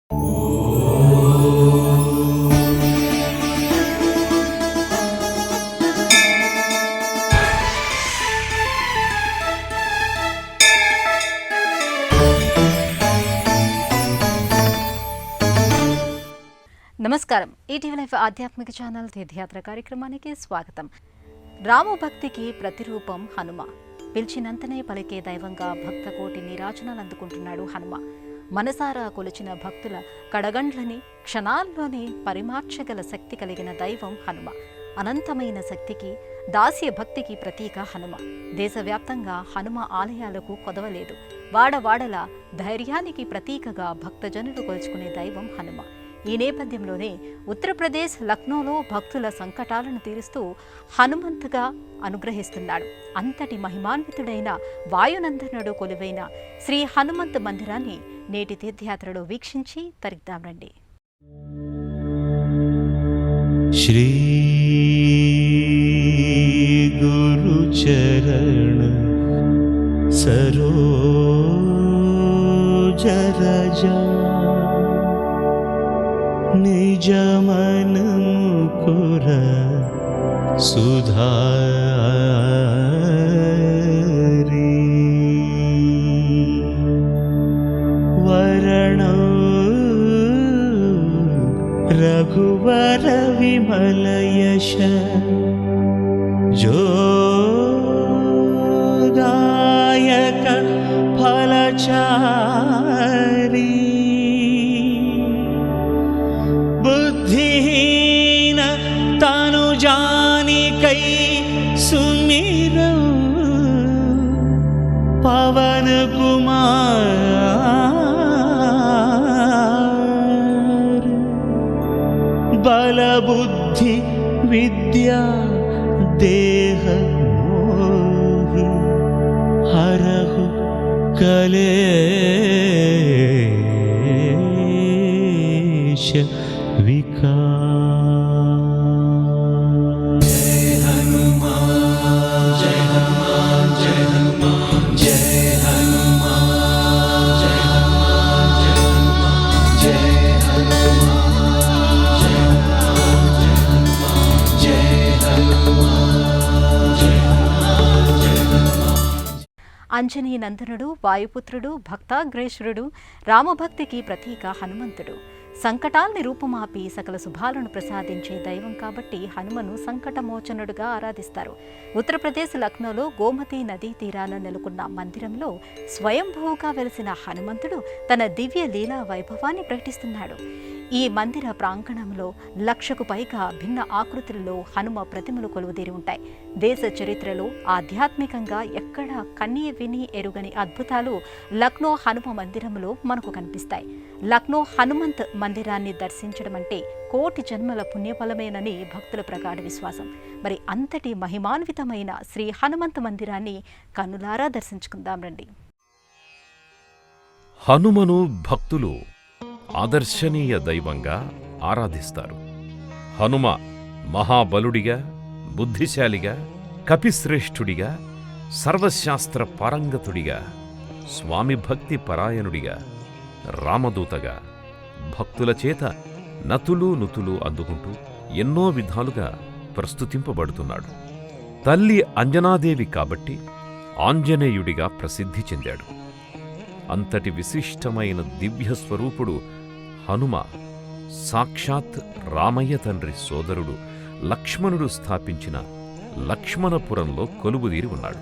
నమస్కారం. ETV live ఆధ్యాత్మిక channel తీర్థయాత్ర కార్యక్రమానికి స్వాగతం. రామభక్తికి ప్రతిరూపం హనుమ. పిలిచినంతనే పలికే దైవంగా భక్త కోటి నీరాజనాలు అందుకుంటున్నాడు హనుమ. మనసారా కొలిచిన భక్తుల కడగండ్లని క్షణాల్లోనే పరిమార్చగల శక్తి కలిగిన దైవం హనుమ. అనంతమైన శక్తికి, దాస్య భక్తికి ప్రతీక హనుమ. దేశవ్యాప్తంగా హనుమ ఆలయాలకు కొదవలేదు. వాడవాడల ధైర్యానికి ప్రతీకగా భక్తజనులు కొలుచుకునే దైవం హనుమ. ఈ నేపథ్యంలోనే ఉత్తరప్రదేశ్ లక్నోలో భక్తుల సంకటాలను తీరుస్తూ హనుమంతుగా అనుగ్రహిస్తున్నాడు. అంతటి మహిమాన్వితుడైన వాయునందనుడు కొలువైన శ్రీ హనుమంత్ మందిరాన్ని నేటి తీర్థయాత్రలో వీక్షించి తరిద్దాం రండి. శ్రీ గురు చరణ సరోజ రజ నిజ మన ముకుర సుధారి వరణ రఘువర విమల యశ జోదాయక ఫలచారి बुद्धिहीन तनु जानिकै सुमिर पवन कुमार बल बुद्धि विद्या देह मोहि हरहु कलेश विकार। जय हनुमान जय हनुमान जय हनुमान जय हनुमान जय हनुमान जय हनुमान जय हनुमान जय हनुमान जय हनुमान। అంజనీ నందనుడు, వాయుపుత్రుడు, భక్తాగ్రేశ్వరుడు, రామభక్తికి ప్రతీక హనుమంతుడు. సంకటాల్ని రూపుమాపి సకల శుభాలను ప్రసాదించే దైవం కాబట్టి హనుమను సంకటమోచనుడుగా ఆరాధిస్తారు. ఉత్తరప్రదేశ్ లక్నోలో గోమతి నదీ తీరాన నెలకొన్న మందిరంలో స్వయంభూగా వెలిసిన హనుమంతుడు తన దివ్య లీలా వైభవాన్ని ప్రకటిస్తున్నాడు. ఈ మందిర ప్రాంగణంలో 1,00,000కు పైగా భిన్న ఆకృతుల్లో హనుమ ప్రతిమలు కొలువుదీరి ఉంటాయి. దేశ చరిత్రలో ఆధ్యాత్మికంగా ఎక్కడా కన్నీ విని ఎరుగని అద్భుతాలు లక్నో హనుమ మందిరంలో మనకు కనిపిస్తాయి. లక్నో హనుమంత్ మందిరాన్ని దర్శించడం అంటే కోటి జన్మల పుణ్యఫలమేనని భక్తుల ప్రగాఢ విశ్వాసం. మరి అంతటి మహిమాన్వితమైన శ్రీ హనుమంత్ మందిరాన్ని కన్నులారా దర్శించుకుందాం రండి. హనుమను భక్తులు ఆదర్శనీయ దైవంగా ఆరాధిస్తారు. హనుమ మహాబలుడిగా, బుద్ధిశాలిగా, కపిశ్రేష్ఠుడిగా, సర్వశాస్త్ర పారంగతుడిగా, స్వామి భక్తి పరాయణుడిగా, రామదూతగా భక్తుల చేత నతులు నుతులు అందుకుంటూ ఎన్నో విధాలుగా ప్రస్తుతింపబడుతున్నాడు. తల్లి అంజనాదేవి కాబట్టి ఆంజనేయుడిగా ప్రసిద్ధి చెందాడు. అంతటి విశిష్టమైన దివ్య స్వరూపుడు హనుమ సాక్షాత్ రామయ్య తండ్రి సోదరుడు లక్ష్మణుడు స్థాపించిన లక్ష్మణపురంలో కొలువుదీరి ఉన్నాడు.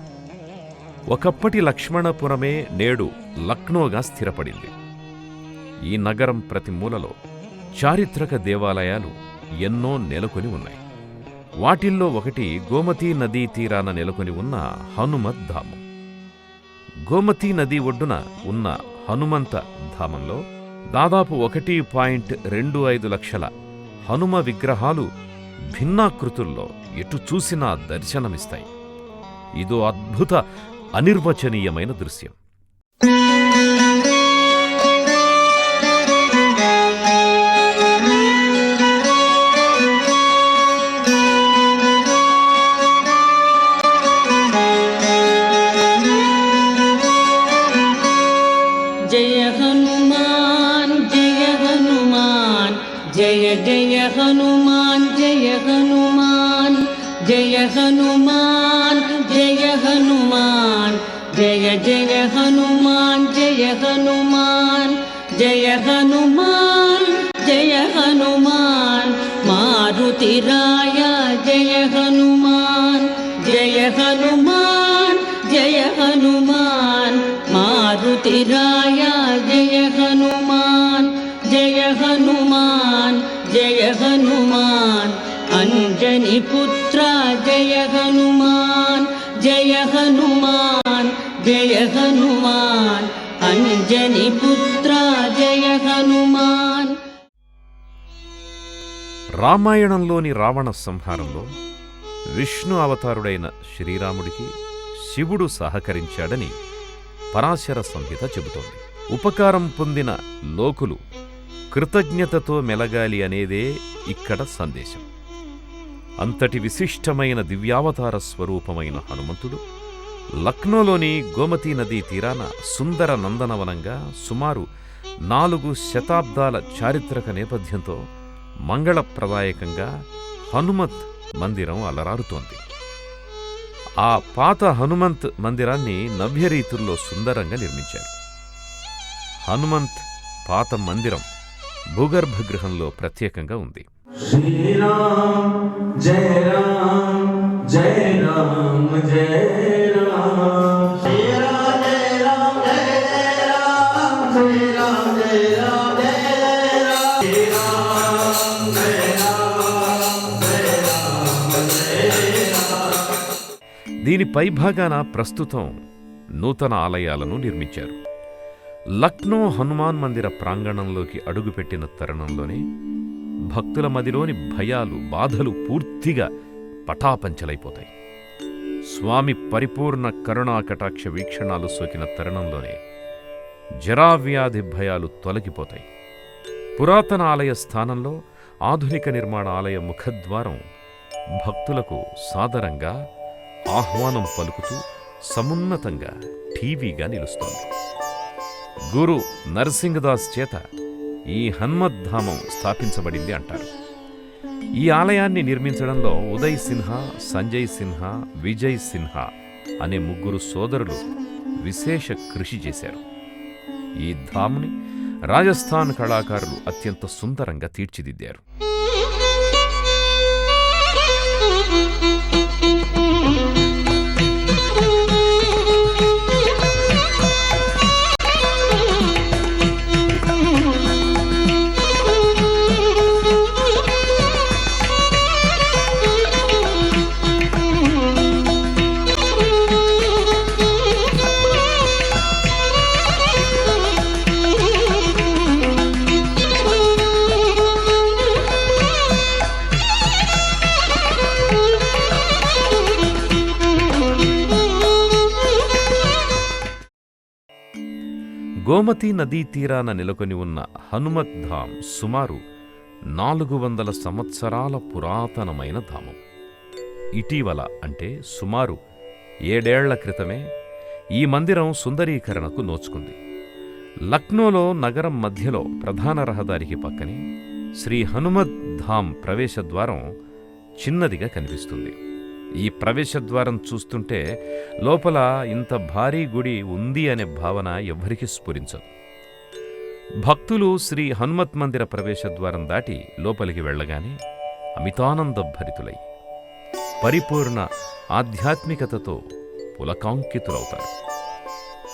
ఒకప్పటి లక్ష్మణపురమే నేడు లక్నోగా స్థిరపడింది. ఈ నగరం ప్రతి మూలలో చారిత్రక దేవాలయాలు ఎన్నో నెలకొని ఉన్నాయి. వాటిల్లో ఒకటి గోమతీ నదీ తీరాన నెలకొని ఉన్న హనుమత్ ధామం. గోమతీ నది ఒడ్డున ఉన్న హనుమంత ధామంలో దాదాపు 1.25 లక్షల హనుమ విగ్రహాలు భిన్నాకృతుల్లో ఎటు చూసినా దర్శనమిస్తాయి. ఇదో అద్భుత అనిర్వచనీయమైన దృశ్యం. जय हनुमान जय हनुमान జయ హనుమాన్ జయ హనుమాన్ జయ హనుమాన్ జయ హనుమాన్ జయ జయ హనుమాన్ జయ హనుమాన్ జయ హనుమాన్ జయ హనుమాన్ మారుతిరాయ జయ హనుమాన్ జయ హనుమాన్ జయ హనుమాన్ మారుతిరాయ జయ హనుమాన్ జయ హనుమాన్ జయ హనుమాన్ అంజని పుత్ర జయ హనుమాన్ జయ హనుమాన్ జయ హనుమాన్ అంజని పుత్ర జయ హనుమాన్. రామాయణంలోని రావణ సంహారంలో విష్ణు అవతారుడైన శ్రీరాముడికి శివుడు సహకరించాడని పరాశర సంహిత చెబుతోంది. ఉపకారం పొందిన లోకులు కృతజ్ఞతతో మెలగాలి అనేదే ఇక్కడ సందేశం. అంతటి విశిష్టమైన దివ్యావతార స్వరూపమైన హనుమంతుడు లక్నోలోని గోమతీ నదీ తీరాన సుందర నందనవనంగా సుమారు 4 శతాబ్దాల చారిత్రక నేపథ్యంతో మంగళప్రదాయకంగా హనుమత్ మందిరం అలరారుతోంది. ఆ పాత హనుమంత్ మందిరాన్ని నవ్యరీతుల్లో సుందరంగా నిర్మించారు. హనుమంత్ పాత మందిరం భూగర్భ గృహంలో ప్రత్యేకంగా ఉంది. శ్రీరామ్ జయ రామ్ జయ రామ్ జయ రామ్ జయ రామ్ జయ రామ్ జయ రామ్ జయ రామ్ జయ రామ్ జయ రామ్ జయ రామ్ జయ రామ్ జయ రామ్. దీని పైభాగాన ప్రస్తుతం నూతన ఆలయాలను నిర్మించారు. లక్నో హనుమాన్ మందిర ప్రాంగణంలోకి అడుగుపెట్టిన తరుణంలోనే భక్తుల మదిలోని భయాలు, బాధలు పూర్తిగా పటాపంచలైపోతాయి. స్వామి పరిపూర్ణ కరుణా కటాక్ష వీక్షణాలు సోకిన తరుణంలోనే జరావ్యాధి భయాలు తొలగిపోతాయి. పురాతన ఆలయ స్థానంలో ఆధునిక నిర్మాణ ఆలయ ముఖద్వారం భక్తులకు సాదరంగా ఆహ్వానం పలుకుతూ సమున్నతంగా టీవీగా నిలుస్తోంది. గురు నరసింగదాస్ చేత ఈ హన్మద్ధామం స్థాపించబడింది అంటారు. ఈ ఆలయాన్ని నిర్మించడంలో ఉదయ్ సిన్హా, సంజయ్ సిన్హా, విజయ్ సిన్హా అనే 3 సోదరులు విశేష కృషి చేశారు. ఈ ధాముని రాజస్థాన్ కళాకారులు అత్యంత సుందరంగా తీర్చిదిద్దారు. గోమతీ నదీ తీరాన నెలకొని ఉన్న హనుమత్ ధామ్ సుమారు 400 సంవత్సరాల పురాతనమైన ధామం. ఇటీవల అంటే సుమారు 7 ఏళ్ల క్రితమే ఈ మందిరం సుందరీకరణకు నోచుకుంది. లక్నోలో నగరం మధ్యలో ప్రధాన రహదారికి పక్కనే శ్రీ హనుమత్ ధామ్ ప్రవేశద్వారం చిన్నదిగా కనిపిస్తుంది. ఈ ప్రవేశద్వారం చూస్తుంటే లోపల ఇంత భారీ గుడి ఉంది అనే భావన ఎవ్వరికీ స్ఫురించదు. భక్తులు శ్రీ హనుమత్ మందిర ప్రవేశద్వారం దాటి లోపలికి వెళ్ళగానే అమితానంద భరితులై పరిపూర్ణ ఆధ్యాత్మికతతో పులకాంకితులవుతారు.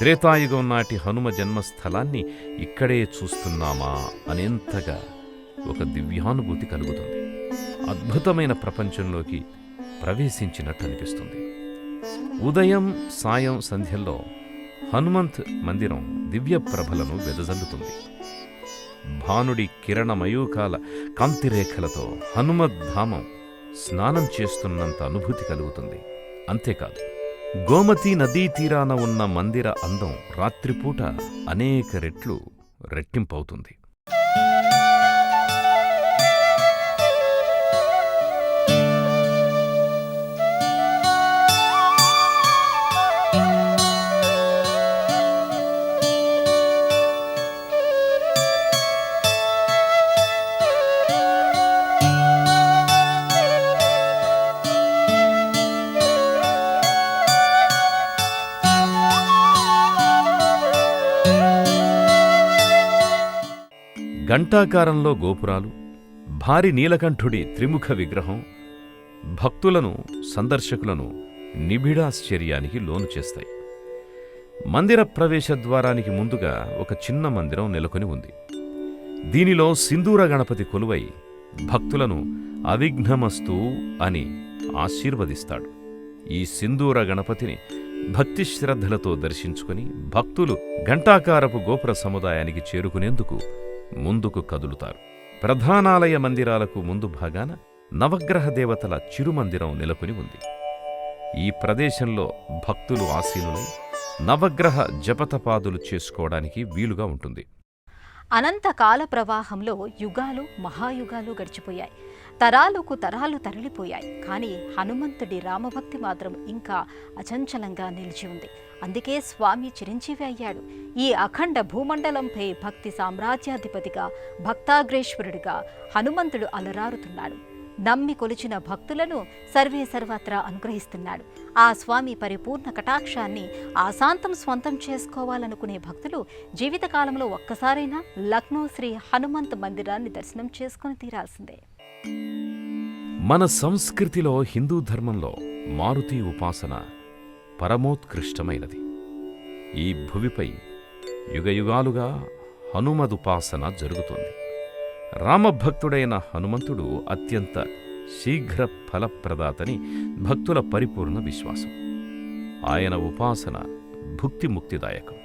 త్రేతాయుగం నాటి హనుమ జన్మస్థలాన్ని ఇక్కడే చూస్తున్నామా అనేంతగా ఒక దివ్యానుభూతి కలుగుతుంది. అద్భుతమైన ప్రపంచంలోకి ప్రవేశించినట్టు అనిపిస్తుంది. ఉదయం, సాయం సంధ్యల్లో హనుమంత్ మందిరం దివ్య ప్రభలను వెదజల్లుతుంది. భానుడి కిరణమయూకాల కాంతిరేఖలతో హనుమద్ధామం స్నానం చేస్తున్నంత అనుభూతి కలుగుతుంది. అంతేకాదు, గోమతీ నదీ తీరాన ఉన్న మందిర అందం రాత్రిపూట అనేక రెట్లు రెట్టింపవుతుంది. ఘంటాకారంలో గోపురాలు, భారీ నీలకంఠుడి త్రిముఖ విగ్రహం భక్తులను, సందర్శకులను నిబిడాశ్చర్యానికి లోను చేస్తాయి. మందిర ప్రవేశ ద్వారానికి ముందుగా ఒక చిన్న మందిరం నెలకొని ఉంది. దీనిలో సింధూర గణపతి కొలువై భక్తులను అవిఘ్నమస్తు అని ఆశీర్వదిస్తాడు. ఈ సింధూర గణపతిని భక్తి శ్రద్ధలతో దర్శించుకుని భక్తులు ఘంటాకారపు గోపుర సముదాయానికి చేరుకునేందుకు ముందుకు కదులుతారు. ప్రధానాలయ మందిరాలకు ముందు భాగాన నవగ్రహ దేవతల చిరుమందిరం నెలకొని ఉంది. ఈ ప్రదేశంలో భక్తులు ఆసీనులై నవగ్రహ జపతపాదులు చేసుకోవడానికి వీలుగా ఉంటుంది. అనంత కాల ప్రవాహంలో యుగాలు, మహాయుగాలు గడిచిపోయాయి. తరాలకు తరాలు తరలిపోయాయి. కానీ హనుమంతుడి రామభక్తి మాత్రం ఇంకా అచంచలంగా నిలిచి ఉంది. అందుకే స్వామి చిరంజీవి అయ్యాడు. ఈ అఖండ భూమండలంపై భక్తి సామ్రాజ్యాధిపతిగా, భక్తాగ్రేశ్వరుడిగా హనుమంతుడు అలరారుతున్నాడు. నమ్మి కొలిచిన భక్తులను సర్వే సర్వత్రా అనుగ్రహిస్తున్నాడు. ఆ స్వామి పరిపూర్ణ కటాక్షాన్ని ఆశాంతం స్వంతం చేసుకోవాలనుకునే భక్తులు జీవితకాలంలో ఒక్కసారైనా లక్నో శ్రీ హనుమంత్ మందిరాన్ని దర్శనం చేసుకుని తీరాల్సిందే. మన సంస్కృతిలో, హిందూ ధర్మంలో మారుతి ఉపాసన పరమోత్కృష్టమైనది. ఈ భువిపై యుగయుగాలుగా హనుమదుపాసన జరుగుతోంది. రామభక్తుడైన హనుమంతుడు అత్యంత శీఘ్ర ఫలప్రదాతని భక్తుల పరిపూర్ణ విశ్వాసం. ఆయన ఉపాసన భుక్తి ముక్తిదాయకం.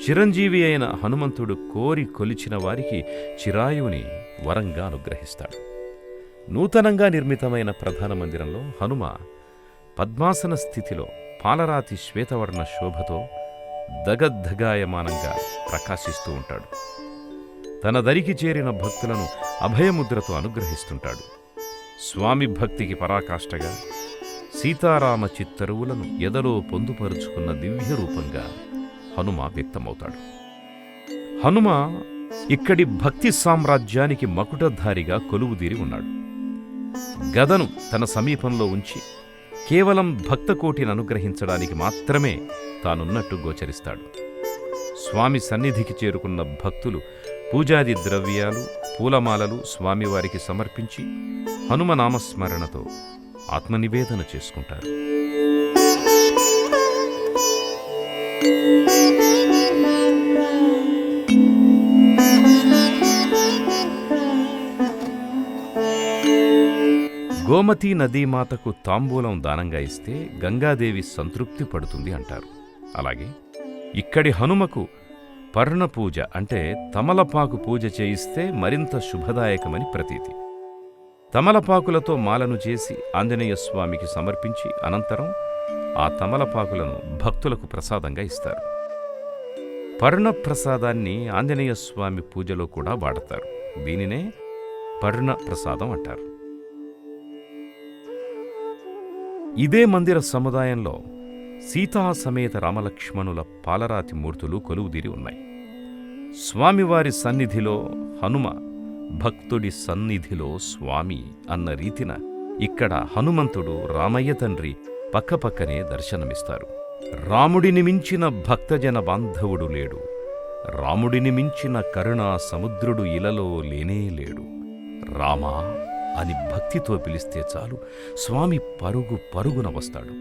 చిరంజీవి అయిన హనుమంతుడు కోరి కొలిచిన వారికి చిరాయుని వరంగా అనుగ్రహిస్తాడు. నూతనంగా నిర్మితమైన ప్రధాన మందిరంలో హనుమ పద్మాసన స్థితిలో పాలరాతి శ్వేతవర్ణ శోభతో దగద్ధగాయమానంగా ప్రకాశిస్తూ ఉంటాడు. తన దరికి చేరిన భక్తులను అభయముద్రతో అనుగ్రహిస్తుంటాడు. స్వామి భక్తికి పరాకాష్ఠగా సీతారామ చిత్తరువులను ఎదలో పొందుపరుచుకున్న దివ్య రూపంగా హనుమ వ్యక్తమవుతాడు. హనుమ ఇక్కడి భక్తి సామ్రాజ్యానికి మకుటధారిగా కొలువుదీరి ఉన్నాడు. గదను తన సమీపంలో ఉంచి కేవలం భక్తకోటిని అనుగ్రహించడానికి మాత్రమే తానున్నట్టు గోచరిస్తాడు. స్వామి సన్నిధికి చేరుకున్న భక్తులు పూజాది ద్రవ్యాలు, పూలమాలలు స్వామివారికి సమర్పించి హనుమనామస్మరణతో ఆత్మనివేదన చేసుకుంటారు. గోమతీ నదీమాతకు తాంబూలం దానంగా ఇస్తే గంగాదేవి సంతృప్తి పడుతుంది అంటారు. అలాగే ఇక్కడి హనుమకు పర్ణపూజ అంటే తమలపాకు పూజ చేయిస్తే మరింత శుభదాయకమని ప్రతీతి. తమలపాకులతో మాలను చేసి ఆంజనేయ స్వామికి సమర్పించి అనంతరం ఆ తమలపాకులను భక్తులకు ప్రసాదంగా ఇస్తారు. పర్ణప్రసాదాన్ని ఆంజనేయ స్వామి పూజలో కూడా వాడతారు. దీనినే పర్ణ ప్రసాదం అంటారు. ఇదే మందిర సముదాయంలో సీతా సమేత రామలక్ష్మణుల పాలరాతి మూర్తులు కొలువుదీరి ఉన్నాయి. స్వామివారి సన్నిధిలో హనుమ, భక్తుడి సన్నిధిలో స్వామి అన్న రీతిన ఇక్కడ హనుమంతుడు, రామయ్య తండ్రి పక్కపక్కనే దర్శనమిస్తారు. రాముడిని మించిన భక్తజన బాంధవుడు లేడు, రాముడిని మించిన కరుణా సముద్రుడు ఇలలో లేనే లేడు. రామా అని భక్తితో పిలిస్తే చాలు స్వామి పరుగు పరుగున వస్తాడు.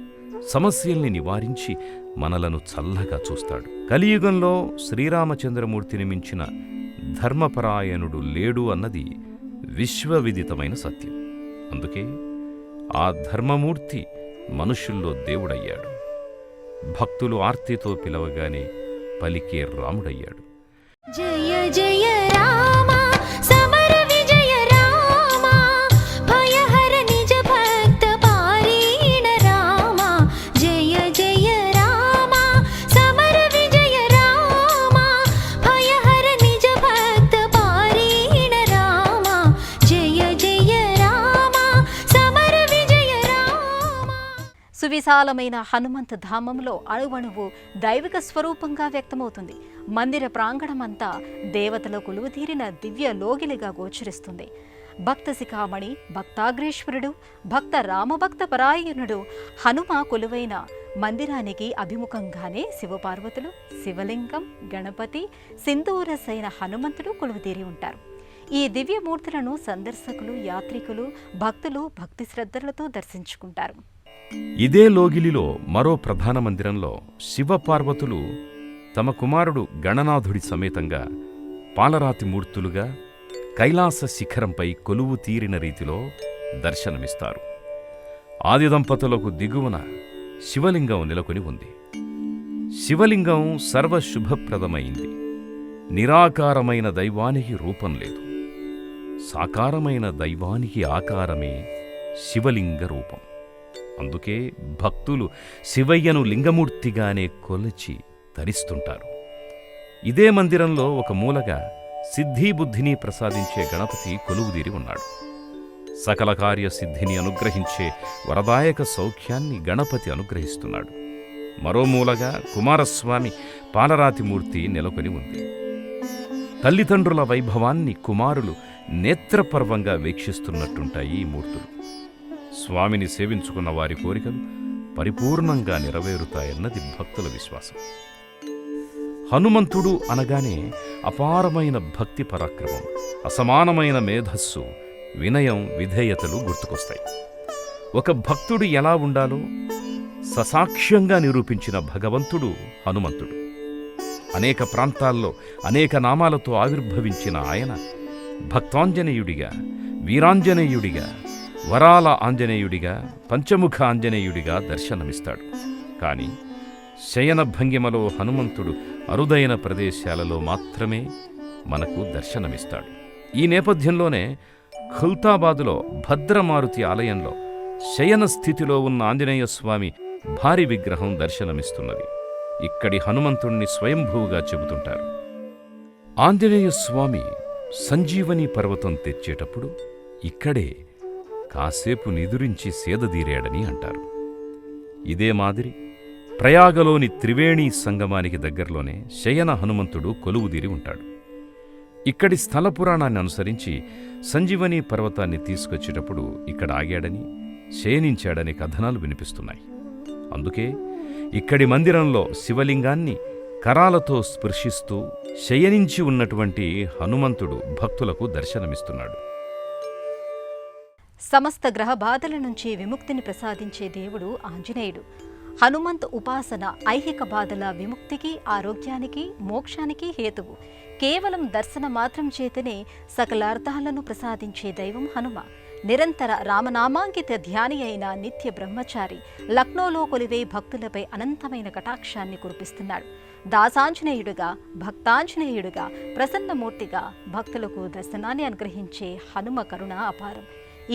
సమస్యల్ని నివారించి మనలను చల్లగా చూస్తాడు. కలియుగంలో శ్రీరామచంద్రమూర్తిని మించిన ధర్మపరాయణుడు లేడు అన్నది విశ్వవిదితమైన సత్యం. అందుకే ఆ ధర్మమూర్తి మనుషుల్లో దేవుడయ్యాడు. భక్తులు ఆర్తితో పిలవగానే పలికే రాముడయ్యాడు. జయ జయ రామ సమర విజయ రామ భయహర నిజ భక్త పారీణ రామ జయ జయ రామ సమర విజయ రామ భయహర నిజ భక్త పారీణ రామ జయ జయ రామ సమర విజయ రామ. సువిశాలమైన హనుమంత ధామంలో అణువణువు దైవిక స్వరూపంగా వ్యక్తమవుతుంది. మందిర ప్రాంగణమంతా దేవతల కొలువుతీరిన దివ్య లోగిలిగా గోచరిస్తుంది. భక్త శిఖామణి, భక్తాగ్రేశ్వరుడు, భక్త రామభక్త పరాయణుడు హనుమ కొలువైన మందిరానికి అభిముఖంగానే శివపార్వతులు, శివలింగం, గణపతి, సింధూరసైన హనుమంతుడు కొలువుతీరి ఉంటారు. ఈ దివ్యమూర్తులను సందర్శకులు, యాత్రికులు, భక్తులు భక్తి శ్రద్ధలతో దర్శించుకుంటారు. ఇదే లోగిలిలో మరో ప్రధాన మందిరంలో శివపార్వతులు తమ కుమారుడు గణనాథుడి సమేతంగా పాలరాతి మూర్తులుగా కైలాస శిఖరంపై కొలువు తీరిన రీతిలో దర్శనమిస్తారు. ఆది దంపతులకు దిగువన శివలింగం నెలకొని ఉంది. శివలింగం సర్వశుభప్రదమైంది. నిరాకారమైన దైవానికి రూపం లేదు. సాకారమైన దైవానికి ఆకారమే శివలింగ రూపం. అందుకే భక్తులు శివయ్యను లింగమూర్తిగానే కొలిచి ధరిస్తుంటారు. ఇదే మందిరంలో ఒక మూలగా సిద్ధీబుద్ధిని ప్రసాదించే గణపతి కొలువుదీరి ఉన్నాడు. సకల కార్యసిద్ధిని అనుగ్రహించే వరదాయక సౌఖ్యాన్ని గణపతి అనుగ్రహిస్తున్నాడు. మరో మూలగా కుమారస్వామి పాలరాతిమూర్తి నెలకొని ఉంది. తల్లిదండ్రుల వైభవాన్ని కుమారులు నేత్రపర్వంగా వీక్షిస్తున్నట్టుంటాయి ఈ మూర్తులు. స్వామిని సేవించుకున్న వారి కోరికలు పరిపూర్ణంగా నెరవేరుతాయన్నది భక్తుల విశ్వాసం. హనుమంతుడు అనగానే అపారమైన భక్తి పరాక్రమం, అసమానమైన మేధస్సు, వినయం, విధేయతలు గుర్తుకొస్తాయి. ఒక భక్తుడు ఎలా ఉండాలో ససాక్ష్యంగా నిరూపించిన భగవంతుడు హనుమంతుడు. అనేక ప్రాంతాల్లో అనేక నామాలతో ఆవిర్భవించిన ఆయన భక్తాంజనేయుడిగా, వీరాంజనేయుడిగా, వరాల ఆంజనేయుడిగా, పంచముఖ ఆంజనేయుడిగా దర్శనమిస్తాడు. కాని శయన భంగిమలో హనుమంతుడు అరుదైన ప్రదేశాలలో మాత్రమే మనకు దర్శనమిస్తాడు. ఈ నేపథ్యంలోనే ఖుల్తాబాదులో భద్రమారుతి ఆలయంలో శయన స్థితిలో ఉన్న ఆంజనేయస్వామి భారీ విగ్రహం దర్శనమిస్తున్నది. ఇక్కడి హనుమంతుణ్ణి స్వయంభూగా చెబుతుంటారు. ఆంజనేయస్వామి సంజీవని పర్వతం తెచ్చేటప్పుడు ఇక్కడే కాసేపు నిదురించి సేదదీరాడని అంటారు. ఇదే మాదిరి ప్రయాగలోని త్రివేణి సంగమానికి దగ్గరలోనే శయన హనుమంతుడు కొలువుదీరి ఉంటాడు. ఇక్కడి స్థల పురాణాన్ని అనుసరించి సంజీవని పర్వతాన్ని తీసుకొచ్చేటప్పుడు ఇక్కడ ఆగాడని, శయనించాడని కథనాలు వినిపిస్తున్నాయి. అందుకే ఇక్కడి మందిరంలో శివలింగాన్ని కరాలతో స్పృశిస్తూ శయనించి ఉన్నటువంటి హనుమంతుడు భక్తులకు దర్శనమిస్తున్నాడు. సమస్త గ్రహ బాధల నుంచి విముక్తిని ప్రసాదించే దేవుడు ఆంజనేయుడు. హనుమంత్ ఉపాసన ఐహిక బాధల విముక్తికి, ఆరోగ్యానికి, మోక్షానికి హేతువు. కేవలం దర్శన మాత్రం చేతనే సకలార్థాలను ప్రసాదించే దైవం హనుమ. నిరంతర రామనామాంకిత ధ్యాని అయిన నిత్య బ్రహ్మచారి లక్నోలో కొలివే భక్తులపై అనంతమైన కటాక్షాన్ని కురిపిస్తున్నాడు. దాసాంజనేయుడుగా, భక్తాంజనేయుడుగా, ప్రసన్నమూర్తిగా భక్తులకు దర్శనాన్ని అనుగ్రహించే హనుమ కరుణ అపారం.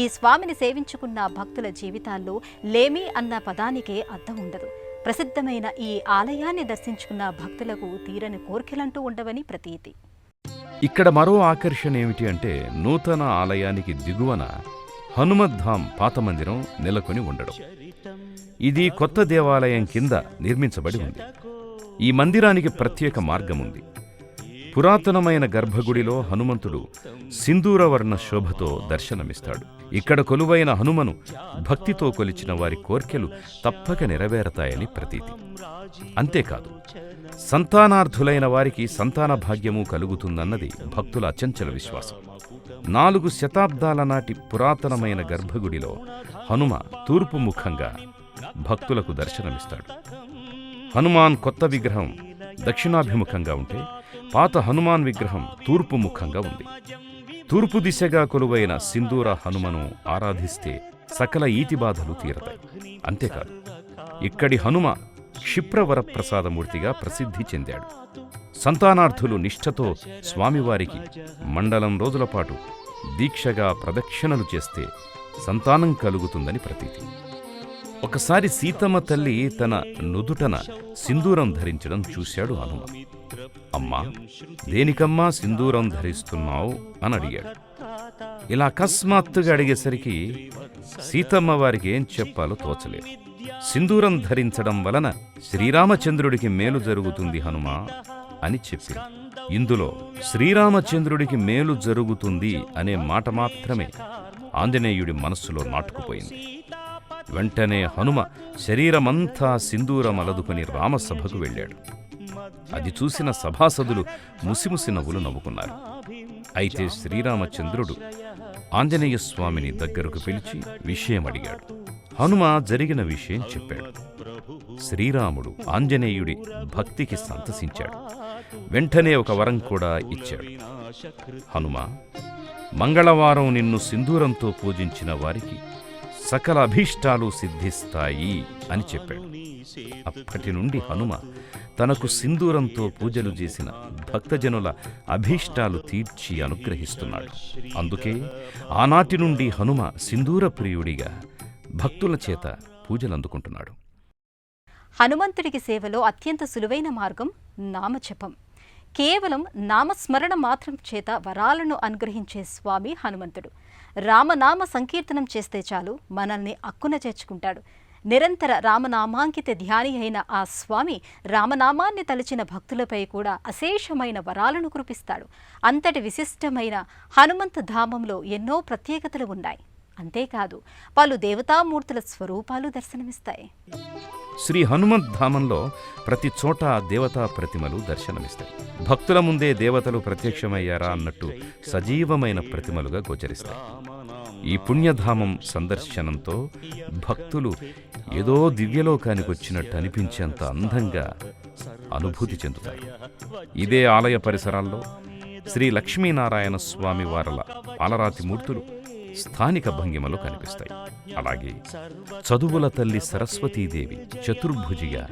ఈ స్వామిని సేవించుకున్న భక్తుల జీవితాల్లో లేమి అన్న పదానికే అర్థం ఉండదు. ప్రసిద్ధమైన ఈ ఆలయాన్ని దర్శించుకున్న భక్తులకు తీరని కోర్కెలంటూ ఉండవని ప్రతీతి. ఇక్కడ మరో ఆకర్షణ ఏమిటి అంటే నూతన ఆలయానికి దిగువన హనుమద్ధాం పాత మందిరం నెలకొని ఉండడం. ఇది కొత్త దేవాలయం కింద నిర్మించబడి ఉంది. ఈ మందిరానికి ప్రత్యేక మార్గముంది. పురాతనమైన గర్భగుడిలో హనుమంతుడు సింధూరవర్ణ శోభతో దర్శనమిస్తాడు. ఇక్కడ కొలువైన హనుమను భక్తితో కొలిచిన వారి కోర్కెలు తప్పక నెరవేరతాయని ప్రతీతి. అంతేకాదు, సంతానార్థులైన వారికి సంతాన భాగ్యము కలుగుతుందన్నది భక్తుల అచంచల విశ్వాసం. 4 శతాబ్దాల నాటి పురాతనమైన గర్భగుడిలో హనుమ తూర్పు ముఖంగా భక్తులకు దర్శనమిస్తాడు. హనుమాన్ కొత్త విగ్రహం దక్షిణాభిముఖంగా ఉంటే పాత హనుమాన్ విగ్రహం తూర్పు ముఖంగా ఉంది. తూర్పు దిశగా కొలువైన సింధూర హనుమను ఆరాధిస్తే సకల ఈతిబాధలు తీరతాయి. అంతేకాదు, ఇక్కడి హనుమ క్షిప్రవరప్రసాదమూర్తిగా ప్రసిద్ధి చెందాడు. సంతానార్థులు నిష్ఠతో స్వామివారికి మండలం రోజుల పాటు దీక్షగా ప్రదక్షిణలు చేస్తే సంతానం కలుగుతుందని ప్రతీతి. ఒకసారి సీతమ్మ తల్లి తన నుదుటన సింధూరం ధరించడం చూశాడు హనుమ. అమ్మా, దేనికమ్మా సింధూరం ధరిస్తున్నావు అని అడిగాడు. ఇలా అకస్మాత్తుగా అడిగేసరికి సీతమ్మ వారికి ఏం చెప్పాలో తోచలేదు. సింధూరం ధరించడం వలన శ్రీరామచంద్రుడికి మేలు జరుగుతుంది హనుమా అని చెప్పింది. ఇందులో శ్రీరామచంద్రుడికి మేలు జరుగుతుంది అనే మాట మాత్రమే ఆంజనేయుడి మనస్సులో నాటుకుపోయింది. వెంటనే హనుమ శరీరమంతా సింధూరమలదుకొని రామసభకు వెళ్ళాడు. అది చూసిన సభాసదులు ముసిముసి నవ్వులు నవ్వుకున్నారు. అయితే శ్రీరామచంద్రుడు ఆంజనేయస్వామిని దగ్గరకు పిలిచి విషయం అడిగాడు. హనుమ జరిగిన విషయం చెప్పాడు. శ్రీరాముడు ఆంజనేయుడి భక్తికి సంతసించాడు. వెంటనే ఒక వరం కూడా ఇచ్చాడు. హనుమ, మంగళవారం నిన్ను సింధూరంతో పూజించిన వారికి సకల అభీష్టాలు సిద్ధిస్తాయి అని చెప్పాడు. అప్పటి నుండి హనుమ తనకు సింధూరంతో పూజలు చేసిన భక్తజనుల అభీష్టాలు తీర్చి అనుగ్రహిస్తున్నాడు. అందుకే ఆనాటి నుండి హనుమ సింధూర ప్రియుడిగా భక్తుల చేత పూజలందుకుంటున్నాడు. హనుమంతుడికి సేవలో అత్యంత సులువైన మార్గం నామజపం. కేవలం నామస్మరణ మాత్రం చేత వరాలను అనుగ్రహించే స్వామి హనుమంతుడు. రామనామ సంకీర్తనం చేస్తే చాలు మనల్ని అక్కున చేర్చుకుంటాడు. నిరంతర రామనామాంకిత ధ్యాని అయిన ఆ స్వామి రామనామాన్ని తలచిన భక్తులపై కూడా అశేషమైన వరాలను కురిపిస్తాడు. అంతటి విశిష్టమైన హనుమంత ధామంలో ఎన్నో ప్రత్యేకతలు ఉన్నాయి. అంతేకాదు పలు దేవతామూర్తుల స్వరూపాలు దర్శనమిస్తాయి. శ్రీ హనుమంత్ ధామంలో ప్రతి చోట దేవతా ప్రతిమలు దర్శనమిస్తాయి. భక్తుల ముందే దేవతలు ప్రత్యక్షమయ్యారా అన్నట్టు సజీవమైన ప్రతిమలుగా గోచరిస్తాయి. ఈ పుణ్యధామం సందర్శనంతో భక్తులు ఏదో దివ్యలోకానికి వచ్చినట్టు అనిపించేంత అందంగా అనుభూతి చెందుతారు. ఇదే ఆలయ పరిసరాల్లో శ్రీ లక్ష్మీనారాయణ స్వామి వారల పాలరాతి మూర్తులు స్థానిక భంగిమలో కనిపిస్తాయి. అలాగే చదువుల తల్లి సరస్వతీదేవి చతుర్భుజిగా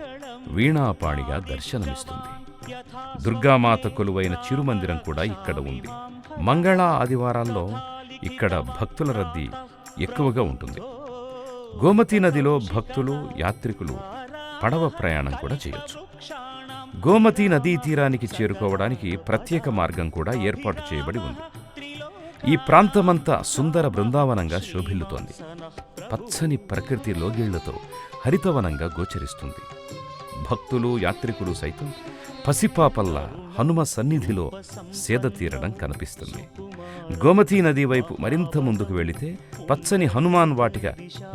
వీణాపాణిగా దర్శనమిస్తుంది. దుర్గామాత కొలువైన చిరుమందిరం కూడా ఇక్కడ ఉంది. మంగళ ఆదివారాల్లో ఇక్కడ భక్తుల రద్దీ ఎక్కువగా ఉంటుంది. గోమతీ నదిలో భక్తులు యాత్రికులు పడవ ప్రయాణం కూడా చేయొచ్చు. గోమతీ నదీ తీరానికి చేరుకోవడానికి ప్రత్యేక మార్గం కూడా ఏర్పాటు చేయబడి ఉంది. ఈ ప్రాంతమంతా సుందర బృందావనంగా శోభిల్లుతోంది. పచ్చని ప్రకృతి లోగిళ్లతో హరితవనంగా గోచరిస్తుంది. భక్తులు యాత్రికులు సైతం పసిపాపల్లా హనుమ సన్నిధిలో సేద తీరడం కనిపిస్తుంది. గోమతీ నది వైపు మరింత ముందుకు వెళితే పచ్చని హనుమాన్ వాటిక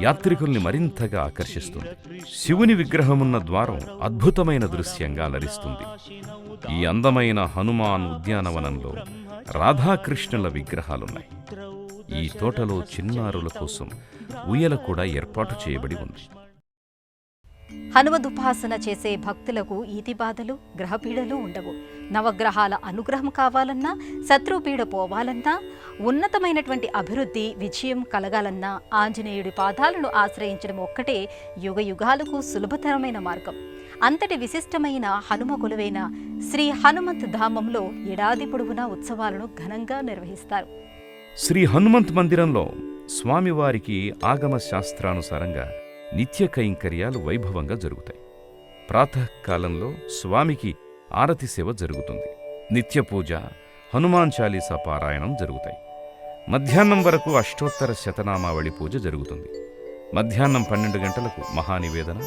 యాత్రికుల్ని మరింతగా ఆకర్షిస్తుంది. శివుని విగ్రహమున్న ద్వారం అద్భుతమైన దృశ్యంగా అలరిస్తుంది. ఈ అందమైన హనుమాన్ ఉద్యానవనంలో రాధాకృష్ణుల విగ్రహాలున్నాయి. ఈ తోటలో చిన్నారుల కోసం ఉయ్యల కూడా ఏర్పాటు చేయబడి ఉంది. హనుమదుపాసన చేసే భక్తులకు ఈతిబాధలు గ్రహపీడలు ఉండవు. నవగ్రహాల అనుగ్రహం కావాలన్నా, శత్రుపీడ పోవాలన్నా, ఉన్నతమైనటువంటి అభివృద్ధి విజయం కలగాలన్నా ఆంజనేయుడి పాదాలను ఆశ్రయించడం ఒక్కటే యుగ యుగాలకు సులభతరమైన మార్గం. అంతటి విశిష్టమైన హనుమ కొలువైన శ్రీ హనుమంత్ ధామంలో ఏడాది పొడవునా ఉత్సవాలను ఘనంగా నిర్వహిస్తారు. శ్రీ హనుమంత్ మందిరంలో స్వామివారికి ఆగమ శాస్త్రానుసారంగా నిత్య కైంకర్యాలు వైభవంగా జరుగుతాయి. ప్రాతకాలంలో స్వామికి ఆరతి సేవ జరుగుతుంది. నిత్య పూజ, హనుమాన్ చాలీసా పారాయణం జరుగుతాయి. మధ్యాహ్నం వరకు అష్టోత్తర శతనామావళి పూజ జరుగుతుంది. మధ్యాహ్నం 12 గంటలకు మహానివేదన,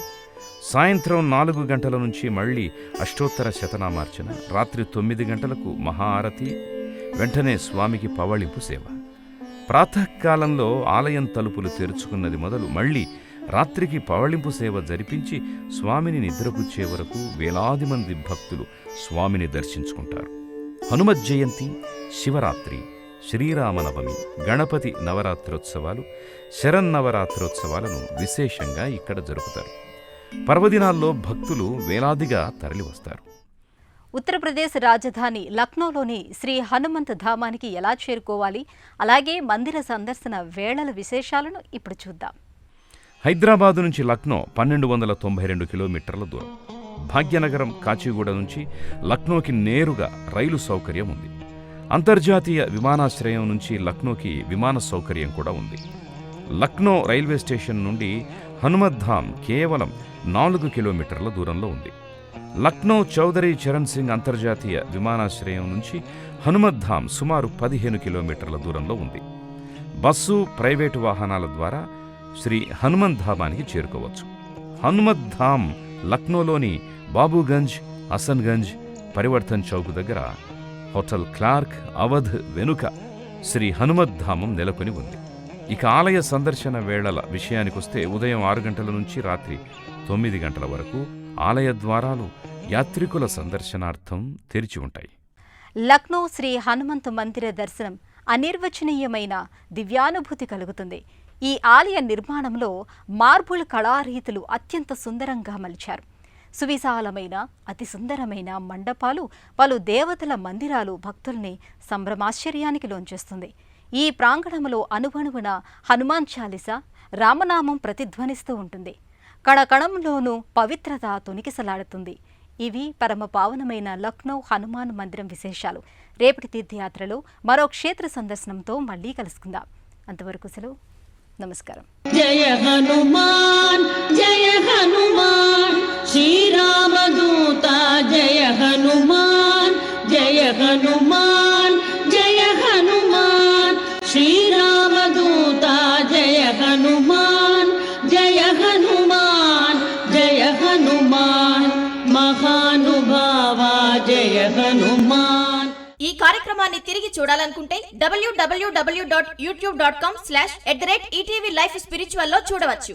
సాయంత్రం 4 గంటల నుంచి మళ్లీ అష్టోత్తర శతనామార్చన, రాత్రి 9 గంటలకు మహాఆరతి, వెంటనే స్వామికి పవళింపు సేవ. ప్రాతకాలంలో ఆలయం తలుపులు తెరుచుకున్నది మొదలు మళ్లీ రాత్రికి పవళింపు సేవ జరిపించి స్వామిని నిద్రపుచ్చే వరకు వేలాది మంది భక్తులు స్వామిని దర్శించుకుంటారు. హనుమత్ జయంతి, శివరాత్రి, శ్రీరామనవమి, గణపతి నవరాత్రోత్సవాలు, శరన్నవరాత్రోత్సవాలను విశేషంగా ఇక్కడ జరుపుతారు. పర్వదినాల్లో భక్తులు వేలాదిగా తరలివస్తారు. ఉత్తరప్రదేశ్ రాజధాని లక్నోలోని శ్రీ హనుమంత్ ధామానికి ఎలా చేరుకోవాలి, అలాగే మందిర సందర్శన వేళల విశేషాలను ఇప్పుడు చూద్దాం. హైదరాబాదు నుంచి లక్నో 1292 కిలోమీటర్ల దూరం. భాగ్యనగరం, కాచిగూడ నుంచి లక్నోకి నేరుగా రైలు సౌకర్యం ఉంది. అంతర్జాతీయ విమానాశ్రయం నుంచి లక్నోకి విమాన సౌకర్యం కూడా ఉంది. లక్నో రైల్వే స్టేషన్ నుండి హనుమత్ ధామ్ కేవలం 4 కిలోమీటర్ల దూరంలో ఉంది. లక్నో చౌదరి చరణ్ సింగ్ అంతర్జాతీయ విమానాశ్రయం నుంచి హనుమత్ ధామ్ సుమారు 15 కిలోమీటర్ల దూరంలో ఉంది. బస్సు, ప్రైవేటు వాహనాల ద్వారా శ్రీ హనుమంత్ ధామానికి చేరుకోవచ్చు. హనుమత్ ధామ్ లక్నోలోని బాబుగంజ్, హసన్గంజ్, పరివర్తన్ చౌక్ దగ్గర హోటల్ క్లార్క్ అవధ్ వెనుక శ్రీ హనుమత్ ధామం నెలకొని ఉంది. ఇక ఆలయ సందర్శన వేళల విషయానికొస్తే ఉదయం 6 గంటల నుంచి రాత్రి 9 గంటల వరకు ఆలయ ద్వారాలు యాత్రికుల సందర్శనార్థం తెరిచి ఉంటాయి. లక్నో శ్రీ హనుమంతు మందిర దర్శనం అనిర్వచనీయమైన దివ్యానుభూతి కలుగుతుంది. ఈ ఆలయ నిర్మాణంలో మార్బుల్ కళారీతులు అత్యంత సుందరంగా మలిచారు. సువిశాలమైన అతి సుందరమైన మండపాలు, పలు దేవతల మందిరాలు భక్తుల్ని సంభ్రమాశ్చర్యానికి లోంచేస్తుంది. ఈ ప్రాంగణంలో అణువణువున హనుమాన్ చాలీస, రామనామం ప్రతిధ్వనిస్తూ ఉంటుంది. కణకణంలోనూ పవిత్రత తొణికిసలాడుతుంది. ఇవి పరమ పావనమైన లక్నో హనుమాన్ మందిరం విశేషాలు. రేపటి తీర్థయాత్రలో మరో క్షేత్ర సందర్శనంతో మళ్ళీ కలుసుకుందాం. అంతవరకు సెలవు. నమస్కారం. జయ హనుమాన్ జయ హనుమాన్ శ్రీరామదూత జయ హనుమాన్ జయ హనుమాన్ జయ హనుమాన్ శ్రీరామదూత జయ హనుమాన్ జయ హనుమాన్ జయ హనుమాన్ మహానుభావ జయ హనుమాన్. ఈ కార్యక్రమాన్ని తిరిగి చూడాలనుకుంటే www.youtube.com/ETV Life Spiritual లో చూడవచ్చు.